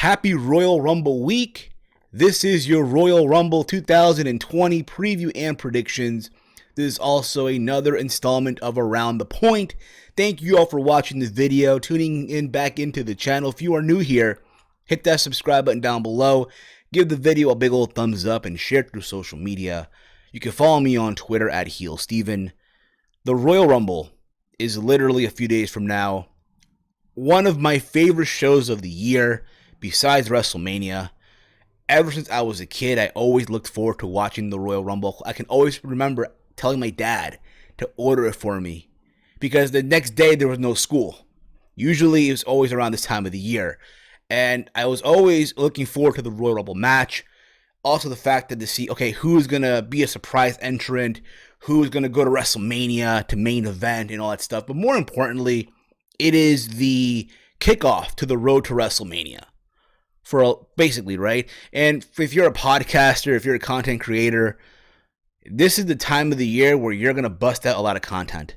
Happy Royal Rumble week. This is your Royal Rumble 2020 preview and predictions. This is also another installment of Around the Point. Thank you all for watching this video, tuning in back into the channel. If you are new here, hit that subscribe button down below. Give the video a big old thumbs up and share it through social media. You can follow me on Twitter at HeelSteven. The Royal Rumble is literally a few days from now. One of my favorite shows of the year, besides Wrestlemania. Ever since I was a kid, I always looked forward to watching the Royal Rumble. I can always remember telling my dad to order it for me because the next day there was no school. Usually it was always around this time of the year. And I was always looking forward to the Royal Rumble match. Also the fact that to see, okay, who's going to be a surprise entrant, who's going to go to WrestleMania to main event and all that stuff. But more importantly, it is the kickoff to the road to WrestleMania. Basically, right? And if you're a podcaster, if you're a content creator, this is the time of the year where you're going to bust out a lot of content.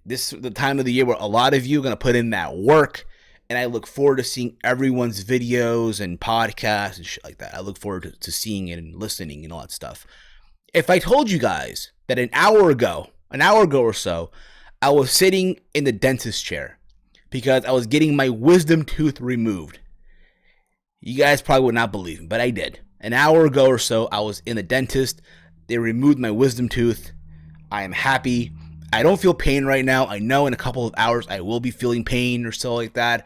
This is the time of the year where a lot of you are going to put in that work. And I look forward to seeing everyone's videos and podcasts and shit like that. I look forward to seeing it and listening and all that stuff. If I told you guys that an hour ago or so, I was sitting in the dentist chair because I was getting my wisdom tooth removed, you guys probably would not believe me, but I did. An hour ago or so, I was in the dentist. They removed my wisdom tooth. I am happy. I don't feel pain right now. I know in a couple of hours I will be feeling pain or so like that.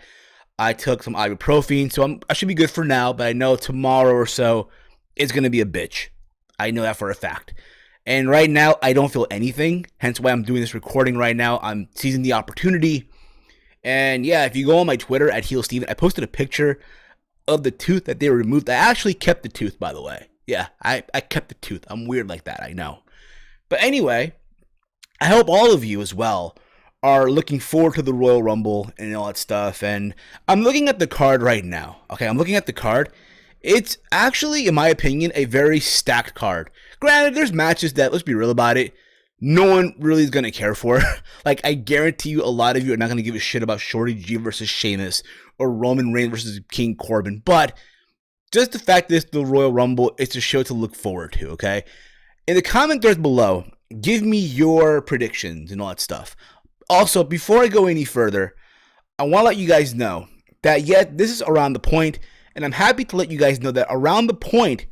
I took some ibuprofen, so I should be good for now, but I know tomorrow or so it's going to be a bitch. I know that for a fact. And right now, I don't feel anything, hence why I'm doing this recording right now. I'm seizing the opportunity. And yeah, if you go on my Twitter at HeelSteven, I posted a picture of the tooth that they removed. I actually kept the tooth, by the way. Yeah, I kept the tooth. I'm weird like that, I know. But anyway, I hope all of you as well are looking forward to the Royal Rumble and all that stuff. And I'm looking at the card right now. Okay, I'm looking at the card. It's actually, in my opinion, a very stacked card. Granted, there's matches that, let's be real about it, no one really is going to care for. Like, I guarantee you a lot of you are not going to give a shit about Shorty G versus Sheamus or Roman Reigns versus King Corbin. But just the fact that it's the Royal Rumble, it's a show to look forward to, okay? In the comment threads below, give me your predictions and all that stuff. Also, before I go any further, I want to let you guys know that, this is Around the Point, and I'm happy to let you guys know that Around the Point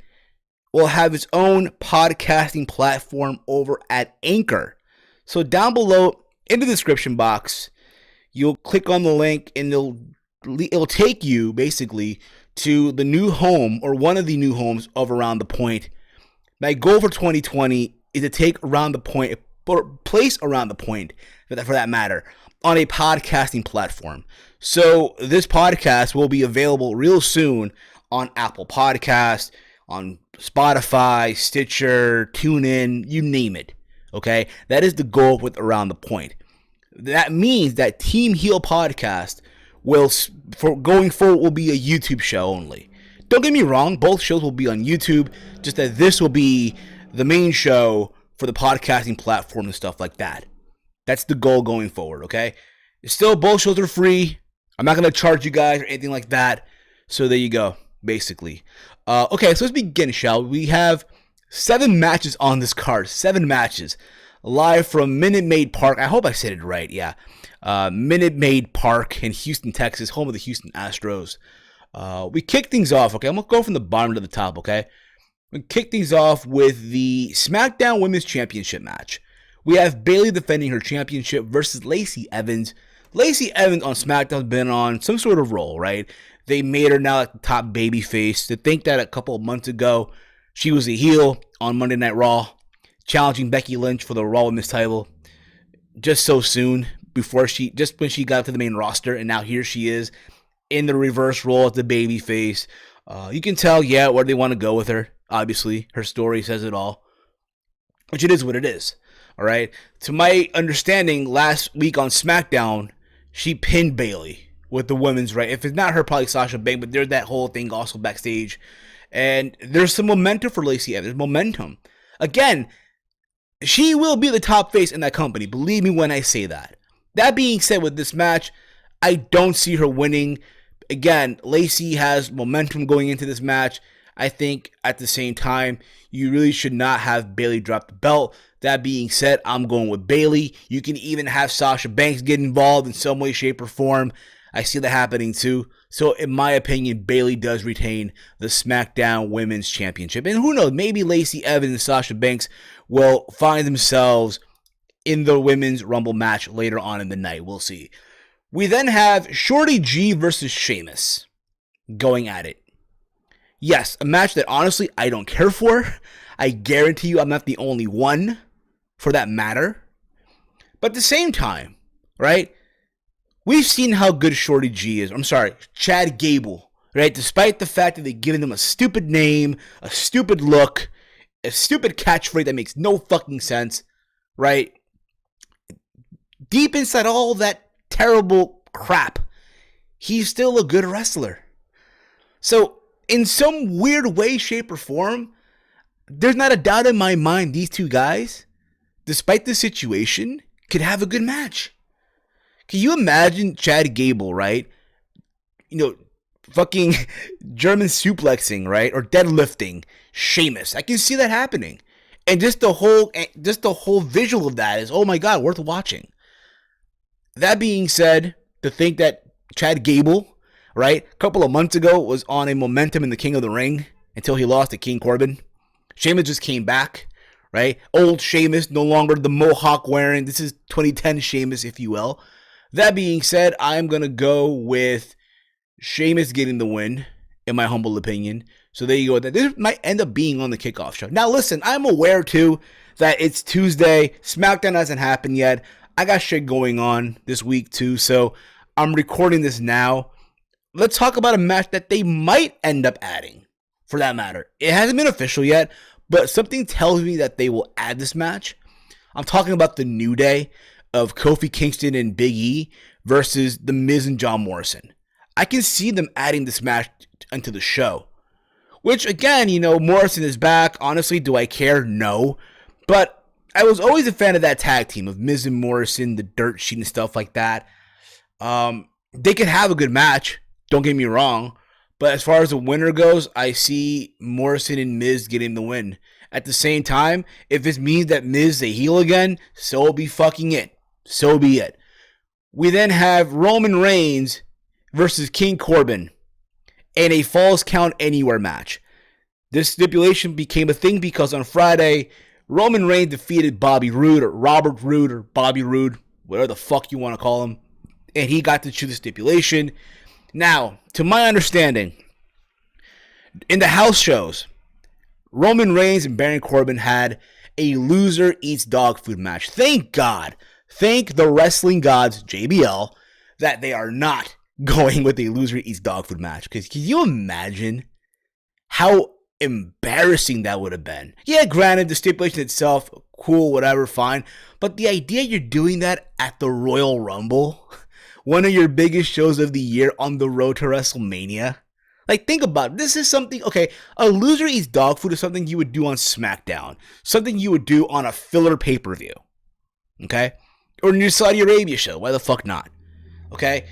will have its own podcasting platform over at Anchor. So down below in the description box, you'll click on the link and it'll take you basically to the new home or one of the new homes of Around the Point. My goal for 2020 is to take Around the Point, or place Around the Point for that matter, on a podcasting platform. So this podcast will be available real soon on Apple Podcasts, on Spotify, Stitcher, TuneIn, you name it. Okay, that is the goal with Around the Point. That means that Team Heel Podcast will, for going forward, will be a YouTube show only. Don't get me wrong, both shows will be on YouTube, just that this will be the main show for the podcasting platform and stuff like that. That's the goal going forward, okay? Still, both shows are free. I'm not going to charge you guys or anything like that. So there you go, basically. Okay, so let's begin, shall we? We have 7 matches on this card. 7 matches. Live from Minute Maid Park. I hope I said it right, yeah. Minute Maid Park in Houston, Texas, home of the Houston Astros. We kick things off, okay? I'm going to go from the bottom to the top, okay? We kick things off with the SmackDown Women's Championship match. We have Bayley defending her championship versus Lacey Evans. Lacey Evans on SmackDown has been on some sort of roll, right? They made her now like the top babyface. To think that a couple of months ago, she was a heel on Monday Night Raw, challenging Becky Lynch for the Raw Women's title just so soon just when she got to the main roster, and now here she is in the reverse role as the babyface. You can tell, where they want to go with her. Obviously, her story says it all, which it is what it is. All right. To my understanding, last week on SmackDown, she pinned Bayley with the women's right. If it's not her, probably Sasha Banks, but there's that whole thing also backstage. And there's some momentum for Lacey Evans. Momentum. Again, she will be the top face in that company. Believe me when I say that. That being said, with this match, I don't see her winning. again, Lacey has momentum going into this match. I think at the same time, you really should not have Bayley drop the belt. That being said, I'm going with Bayley. You can even have Sasha Banks get involved in some way, shape, or form. I see that happening too. So in my opinion, Bayley does retain the SmackDown Women's Championship. And who knows, maybe Lacey Evans and Sasha Banks will find themselves in the Women's Rumble match later on in the night. We'll see. We then have Shorty G versus Sheamus going at it. Yes, a match that honestly I don't care for. I guarantee you I'm not the only one for that matter. But at the same time, right? We've seen how good Shorty G is. I'm sorry, Chad Gable, right? Despite the fact that they've given him a stupid name, a stupid look, a stupid catchphrase that makes no fucking sense, right? Deep inside all that terrible crap, he's still a good wrestler. So, in some weird way, shape, or form, there's not a doubt in my mind these two guys, despite the situation, could have a good match. Can you imagine Chad Gable, right? You know, fucking German suplexing, right? Or deadlifting Sheamus. I can see that happening. And just the whole visual of that is, oh my God, worth watching. That being said, to think that Chad Gable, right, a couple of months ago was on a momentum in the King of the Ring until he lost to King Corbin. Sheamus just came back, right? Old Sheamus, no longer the mohawk wearing. This is 2010 Sheamus, if you will. That being said, I'm going to go with Sheamus getting the win, in my humble opinion. So there you go. This might end up being on the kickoff show. Now, listen, I'm aware, too, that it's Tuesday. SmackDown hasn't happened yet. I got shit going on this week, too. So I'm recording this now. Let's talk about a match that they might end up adding, for that matter. It hasn't been official yet, but something tells me that they will add this match. I'm talking about the New Day of Kofi Kingston and Big E versus The Miz and John Morrison. I can see them adding this match into the show. Which, again, you know, Morrison is back. Honestly, do I care? No. But I was always a fan of that tag team of Miz and Morrison, the dirt sheet and stuff like that. They could have a good match. Don't get me wrong. But as far as the winner goes, I see Morrison and Miz getting the win. At the same time, if it means that Miz is a heel again, so be fucking it. So be it. We then have Roman Reigns versus King Corbin in a Falls Count Anywhere match. This stipulation became a thing because on Friday, Roman Reigns defeated Bobby Roode, or Robert Roode, or Bobby Roode, whatever the fuck you want to call him, and he got to choose the stipulation. Now, to my understanding, in the house shows, Roman Reigns and Baron Corbin had a loser eats dog food match. Thank God. Thank the wrestling gods, JBL, that they are not going with a loser eats dog food match. Because can you imagine how embarrassing that would have been? Yeah, granted, the stipulation itself, cool, whatever, fine. But the idea you're doing that at the Royal Rumble, one of your biggest shows of the year on the road to WrestleMania. Like, think about it. This is something, okay, a loser eats dog food is something you would do on SmackDown. Something you would do on a filler pay-per-view. Okay? Or in your Saudi Arabia show. Why the fuck not? Okay?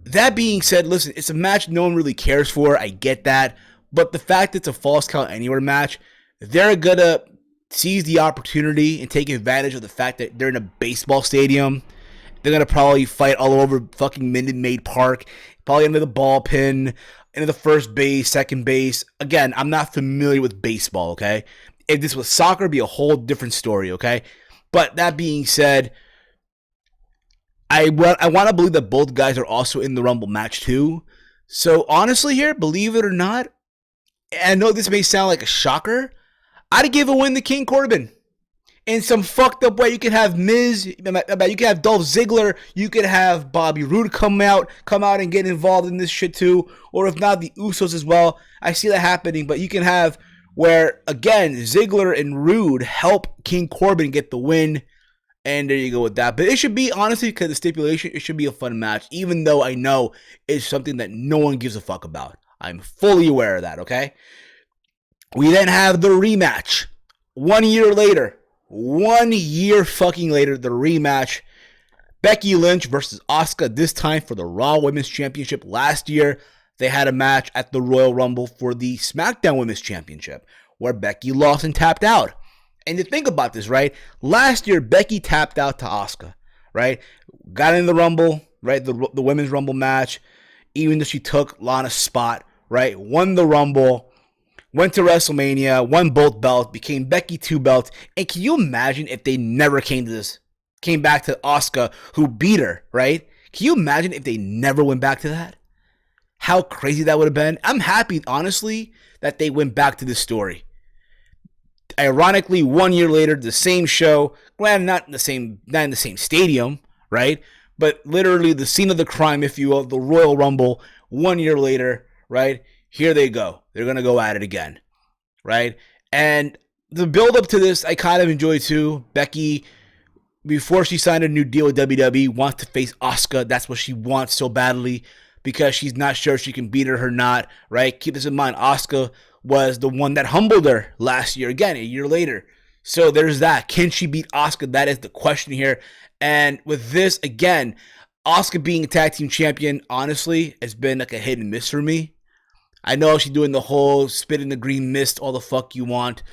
That being said, listen, it's a match no one really cares for. I get that. But the fact it's a Falls Count Anywhere match, they're going to seize the opportunity and take advantage of the fact that they're in a baseball stadium. They're going to probably fight all over fucking Minute Maid Park. Probably into the ball pin, into the first base, second base. Again, I'm not familiar with baseball, okay? If this was soccer, it'd be a whole different story, okay? But that being said, I want to believe that both guys are also in the Rumble match too. So honestly here, believe it or not, and I know this may sound like a shocker, I'd give a win to King Corbin. In some fucked up way, you could have Miz, you could have Dolph Ziggler, you could have Bobby Roode come out and get involved in this shit too, or if not, the Usos as well. I see that happening, but you can have where, again, Ziggler and Roode help King Corbin get the win, and there you go with that. But it should be, honestly, because of the stipulation, it should be a fun match, even though I know it's something that no one gives a fuck about. I'm fully aware of that, okay? We then have the rematch. 1 year later. 1 year fucking later, the rematch. Becky Lynch versus Asuka, this time for the Raw Women's Championship. Last year, they had a match at the Royal Rumble for the SmackDown Women's Championship where Becky lost and tapped out. And to think about this, right? Last year, Becky tapped out to Asuka, right? Got in the Rumble, right? The Women's Rumble match, even though she took Lana's spot, right? Won the Rumble, went to WrestleMania, won both belts, became Becky 2 belts. And can you imagine if they never came back to Asuka, who beat her, right? Can you imagine if they never went back to that? How crazy that would have been. I'm happy, honestly, that they went back to this story. Ironically, 1 year later, the same show, granted not in the same stadium, right? But literally the scene of the crime, if you will, the Royal Rumble, 1 year later, right? Here they go. They're going to go at it again, right? And the build up to this, I kind of enjoy too. Becky, before she signed a new deal with WWE, wants to face Asuka. That's what she wants so badly because she's not sure if she can beat her or not, right? Keep this in mind. Asuka was the one that humbled her last year, again, a year later. So there's that. Can she beat Asuka? That is the question here. And with this, again, Asuka being a tag team champion, honestly, has been like a hit and miss for me. I know she's doing the whole spit in the green mist, all the fuck you want.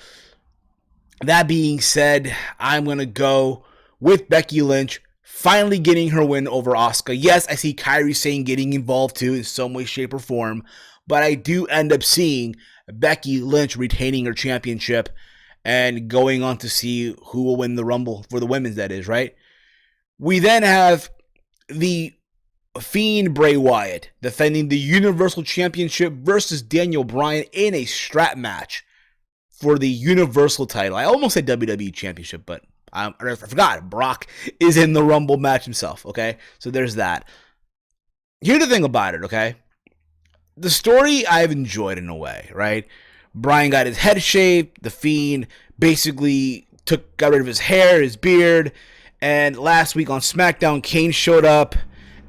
That being said, I'm going to go with Becky Lynch finally getting her win over Asuka. Yes, I see Kairi Sane getting involved too in some way, shape, or form. But I do end up seeing Becky Lynch retaining her championship and going on to see who will win the Rumble for the women's, that is, right? We then have the Fiend Bray Wyatt defending the Universal Championship versus Daniel Bryan in a strap match for the Universal title. I almost said WWE Championship, but I forgot. Brock is in the Rumble match himself, okay? So there's that. Here's the thing about it, okay? The story I've enjoyed in a way, right? Bryan got his head shaved. The Fiend basically got rid of his hair, his beard. And last week on SmackDown, Kane showed up.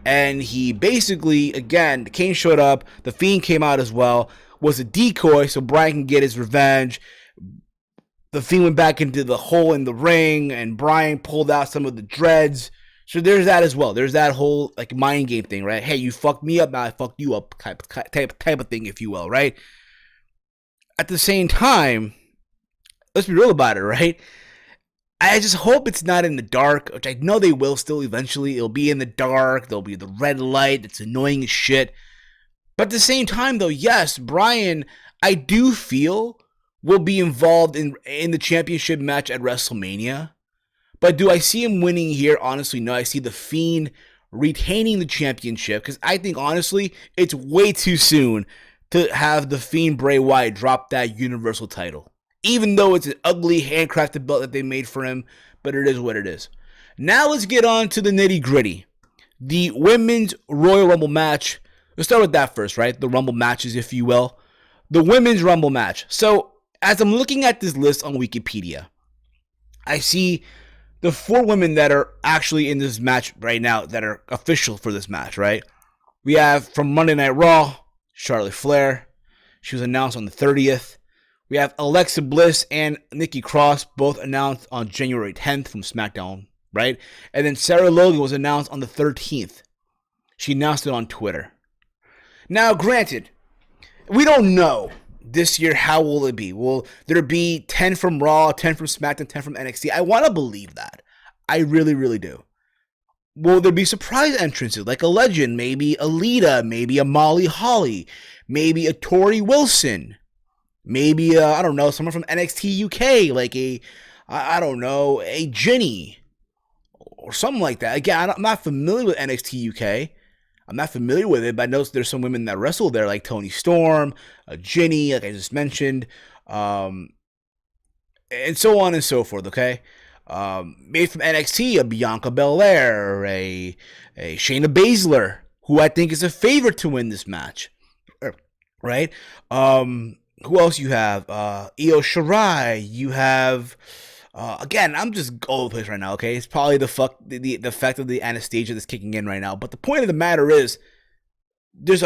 And he basically, again, Kane showed up. The Fiend came out as well. Was a decoy so Bryan can get his revenge. The Fiend went back into the hole in the ring. And Bryan pulled out some of the dreads. So there's that as well. There's that whole like mind game thing, right? Hey, you fucked me up, now I fucked you up type of thing, if you will, right? At the same time, let's be real about it, right? I just hope it's not in the dark, which I know they will still eventually. It'll be in the dark. There'll be the red light. It's annoying as shit. But at the same time, though, yes, Bryan, I do feel, will be involved in the championship match at WrestleMania. But do I see him winning here? Honestly, no. I see the Fiend retaining the championship because I think, honestly, it's way too soon to have the Fiend Bray Wyatt drop that Universal title. Even though it's an ugly handcrafted belt that they made for him, but it is what it is. Now let's get on to the nitty-gritty. The Women's Royal Rumble match. Let's start with that first, right? The Rumble matches, if you will. The Women's Rumble match. So, as I'm looking at this list on Wikipedia, I see the 4 women that are actually in this match right now that are official for this match, right? We have from Monday Night Raw, Charlotte Flair. She was announced on the 30th. We have Alexa Bliss and Nikki Cross, both announced on January 10th from SmackDown, right? And then Sarah Logan was announced on the 13th. She announced it on Twitter. Now, granted, we don't know this year how will it be. Will there be 10 from Raw, 10 from SmackDown, 10 from NXT? I want to believe that. I really, really do. Will there be surprise entrances like a legend, maybe a Lita, maybe a Molly Holly, maybe a Tori Wilson, maybe I don't know, someone from NXT UK, like a Ginny or something like that. Again, I'm not familiar with NXT UK. I'm not familiar with it, but I know there's some women that wrestle there, like Toni Storm, Ginny, like I just mentioned, and so on and so forth, okay? Maybe from NXT, a Bianca Belair, a Shayna Baszler, who I think is a favorite to win this match, right? Who else you have? Io Shirai. You have, again, I'm just all over the place right now, okay? It's probably the effect of the anesthesia that's kicking in right now. But the point of the matter is, there's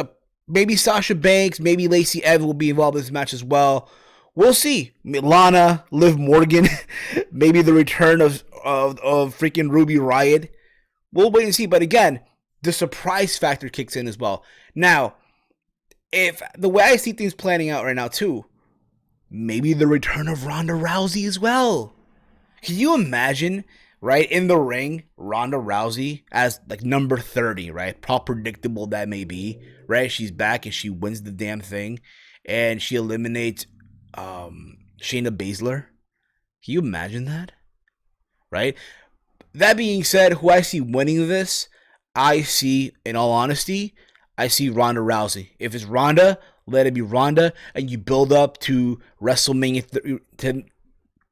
maybe Sasha Banks, maybe Lacey Evans will be involved in this match as well. We'll see. Lana, Liv Morgan, maybe the return of freaking Ruby Riott. We'll wait and see. But again, the surprise factor kicks in as well. Now, if the way I see things planning out right now too, maybe the return of Ronda Rousey as well. Can you imagine, right, in the ring, Ronda Rousey as like number 30, right? How predictable that may be, right? She's back and she wins the damn thing and she eliminates Shayna Baszler. Can you imagine that? Right? That being said, who I see winning this, I see, in all honesty, I see Ronda Rousey. If it's Ronda, let it be Ronda, and you build up to WrestleMania,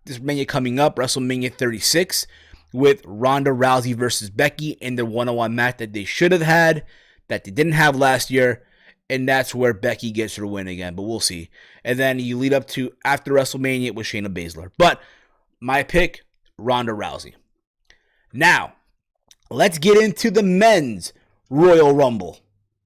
this Mania coming up, WrestleMania 36, with Ronda Rousey versus Becky in the one-on-one match that they should have had, that they didn't have last year, and that's where Becky gets her win again, but we'll see. And then you lead up to after WrestleMania with Shayna Baszler. But my pick, Ronda Rousey. Now, let's get into the men's Royal Rumble.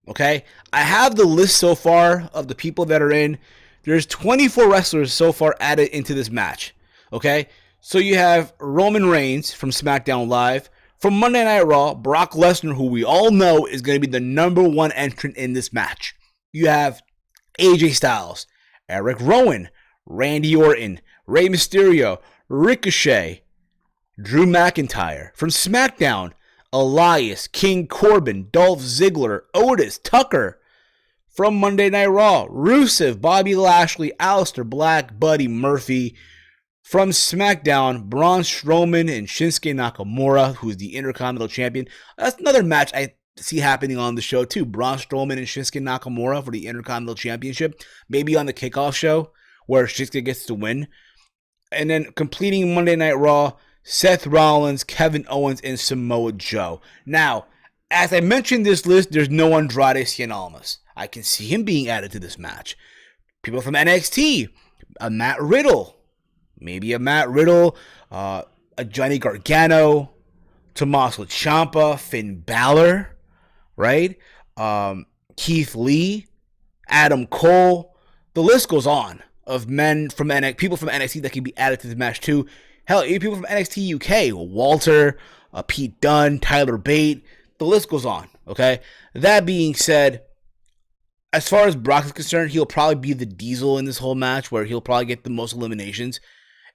Okay? I have the list so far of the people that are in. There's 24 wrestlers so far added into this match. Okay? So you have Roman Reigns from SmackDown Live. From Monday Night Raw, Brock Lesnar, who we all know is going to be the number one entrant in this match. You have AJ Styles, Eric Rowan, Randy Orton, Rey Mysterio, Ricochet, Drew McIntyre. From SmackDown, Elias, King Corbin, Dolph Ziggler, Otis, Tucker. From Monday Night Raw, Rusev, Bobby Lashley, Aleister Black, Buddy Murphy. From SmackDown, Braun Strowman and Shinsuke Nakamura, who's the Intercontinental Champion. That's another match I see happening on the show too. Braun Strowman and Shinsuke Nakamura for the Intercontinental Championship. Maybe on the kickoff show where Shinsuke gets to win. And then completing Monday Night Raw, Seth Rollins, Kevin Owens, and Samoa Joe. Now, as I mentioned this list, there's no Andrade Cien Almas. I can see him being added to this match. People from NXT, a Matt Riddle. Maybe a Matt Riddle, a Johnny Gargano, Tommaso Ciampa, Finn Balor, right? Keith Lee, Adam Cole. The list goes on of men from people from NXT that can be added to the match too. Hell, even people from NXT UK, Walter, Pete Dunne, Tyler Bate. The list goes on, okay? That being said, as far as Brock is concerned, he'll probably be the Diesel in this whole match where he'll probably get the most eliminations.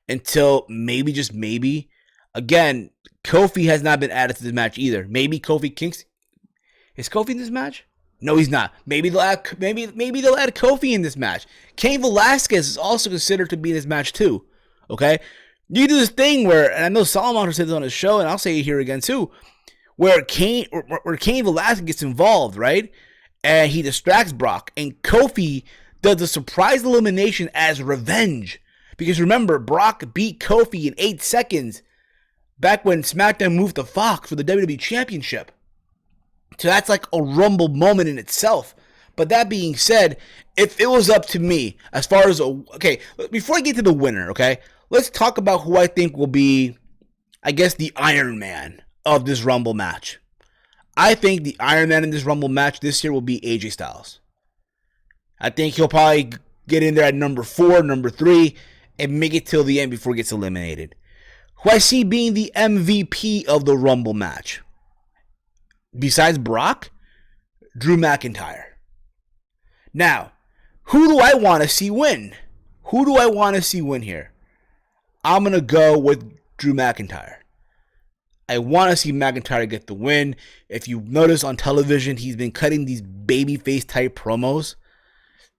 Until maybe, just maybe, again, Kofi has not been added to this match either. Maybe Kofi Kingston. Is Kofi in this match? No, he's not. Maybe they'll add Kofi in this match. Cain Velasquez is also considered to be in this match too. Okay? You do this thing where, and I know Solomon said this on his show, and I'll say it here again too, where Cain Velasquez gets involved, right? And he distracts Brock, and Kofi does a surprise elimination as revenge. Because remember, Brock beat Kofi in 8 seconds back when SmackDown moved to Fox for the WWE Championship. So that's like a Rumble moment in itself. But that being said, if it was up to me, as far as, okay, before I get to the winner, okay, let's talk about who I think will be, I guess, the Iron Man of this Rumble match. I think the Iron Man in this Rumble match this year will be AJ Styles. I think he'll probably get in there at number 4, number 3, and make it till the end before he gets eliminated. Who I see being the MVP of the Rumble match, besides Brock, Drew McIntyre. Now, who do I want to see win? Who do I want to see win here? I'm going to go with Drew McIntyre. I want to see McIntyre get the win. If you notice on television, he's been cutting these babyface type promos.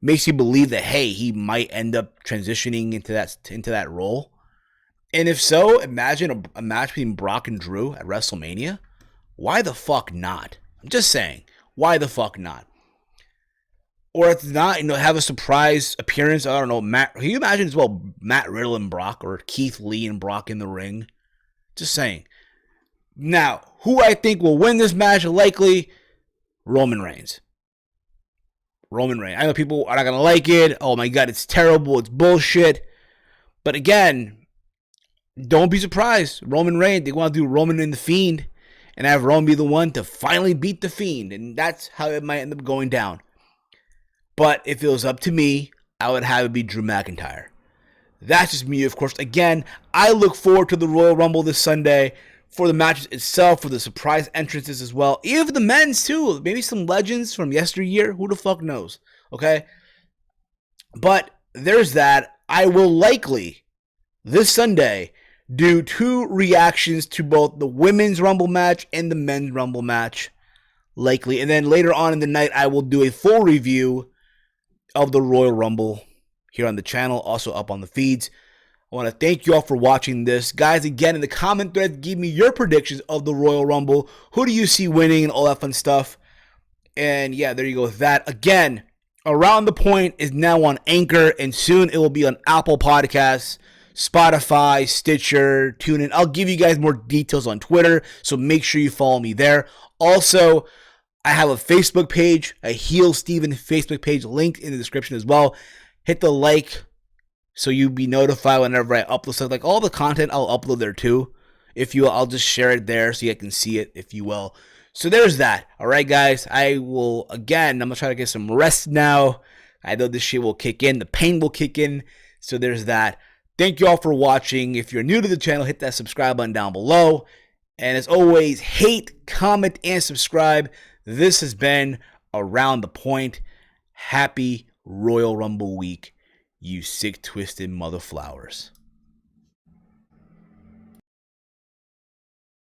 Makes you believe that, hey, he might end up transitioning into that role. And if so, imagine a match between Brock and Drew at WrestleMania. Why the fuck not? I'm just saying, why the fuck not? Or if not, have a surprise appearance. I don't know, Matt. Can you imagine as well Matt Riddle and Brock, or Keith Lee and Brock in the ring? Just saying. Now, who I think will win this match likely? Roman Reigns. Roman Reigns. I know people are not going to like it. Oh my God, it's terrible. It's bullshit. But again, don't be surprised. Roman Reigns, they want to do Roman and the Fiend and have Roman be the one to finally beat the Fiend. And that's how it might end up going down. But if it was up to me, I would have it be Drew McIntyre. That's just me, of course. Again, I look forward to the Royal Rumble this Sunday for the matches itself, for the surprise entrances as well. Even for the men's too. Maybe some legends from yesteryear. Who the fuck knows? Okay? But there's that. I will likely, this Sunday, do 2 reactions to both the women's Rumble match and the men's Rumble match. Likely. And then later on in the night, I will do a full review of the Royal Rumble here on the channel, also up on the feeds. I want to thank you all for watching this. Guys, again, in the comment thread, give me your predictions of the Royal Rumble. Who do you see winning and all that fun stuff? And yeah, there you go with that. Again, Around the Point is now on Anchor, and soon it will be on Apple Podcasts, Spotify, Stitcher, TuneIn. I'll give you guys more details on Twitter, so make sure you follow me there. Also, I have a Facebook page, a Heel Steven Facebook page linked in the description as well. Hit the like so you'll be notified whenever I upload stuff. Like all the content, I'll upload there too. If you will, I'll just share it there so you can see it, if you will. So there's that. All right, guys. I will, again, I'm going to try to get some rest now. I know this shit will kick in. The pain will kick in. So there's that. Thank you all for watching. If you're new to the channel, hit that subscribe button down below. And as always, hate, comment, and subscribe. This has been Around the Point. Happy Royal Rumble week, you sick, twisted mother flowers.